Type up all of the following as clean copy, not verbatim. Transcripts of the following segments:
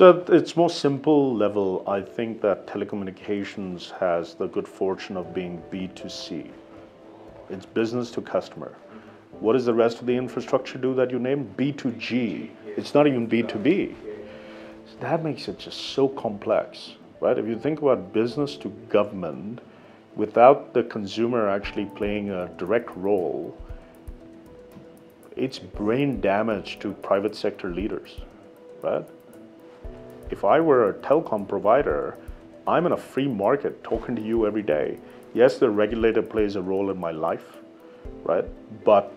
So at its most simple level, I think that telecommunications has the good fortune of being B2C. It's business to customer. What does the rest of the infrastructure do that you named? B2G. It's not even B2B. So that makes it just so complex, right? If you think about business to government, without the consumer actually playing a direct role, it's brain damage to private sector leaders, right? If I were a telecom provider, I'm in a free market talking to you every day. Yes, the regulator plays a role in my life, right? But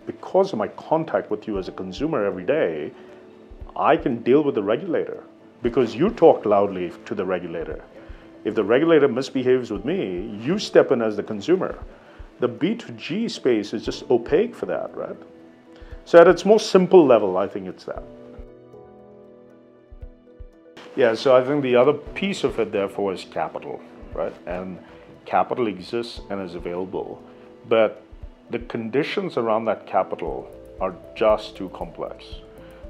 because of my contact with you as a consumer every day, I can deal with the regulator because you talk loudly to the regulator. If the regulator misbehaves with me, you step in as the consumer. The B2G space is just opaque for that, right? So at its most simple level, I think it's that. Yeah, so I think the other piece of it, therefore, is capital, right? And capital exists and is available, but the conditions around that capital are just too complex.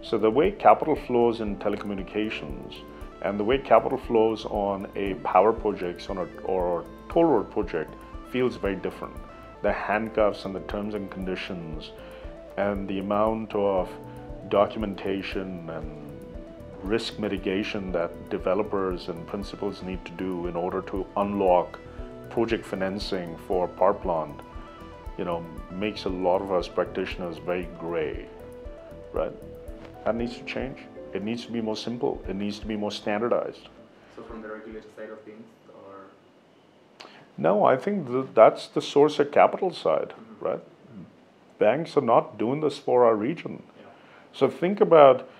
So the way capital flows in telecommunications and the way capital flows on a power project or a toll road project feels very different. The handcuffs and the terms and conditions and the amount of documentation and risk mitigation that developers and principals need to do in order to unlock project financing for power plant, makes a lot of us practitioners very gray, right? That needs to change. It needs to be more simple. It needs to be more standardized. So from the regulator side of things, or? No, I think that's the source of capital side, right? Banks are not doing this for our region. Yeah. So think about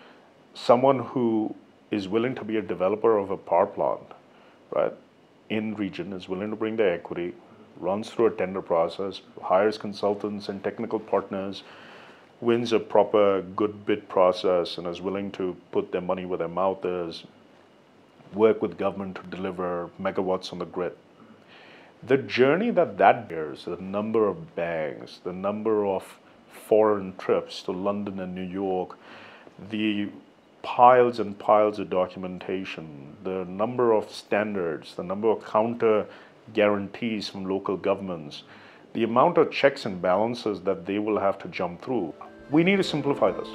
someone who is willing to be a developer of a power plant, right, in region, is willing to bring their equity, runs through a tender process, hires consultants and technical partners, wins a proper good bid process, and is willing to put their money where their mouth is, work with government to deliver megawatts on the grid. The journey that bears, the number of banks, the number of foreign trips to London and New York, the piles and piles of documentation, the number of standards, the number of counter guarantees from local governments, the amount of checks and balances that they will have to jump through. We need to simplify this.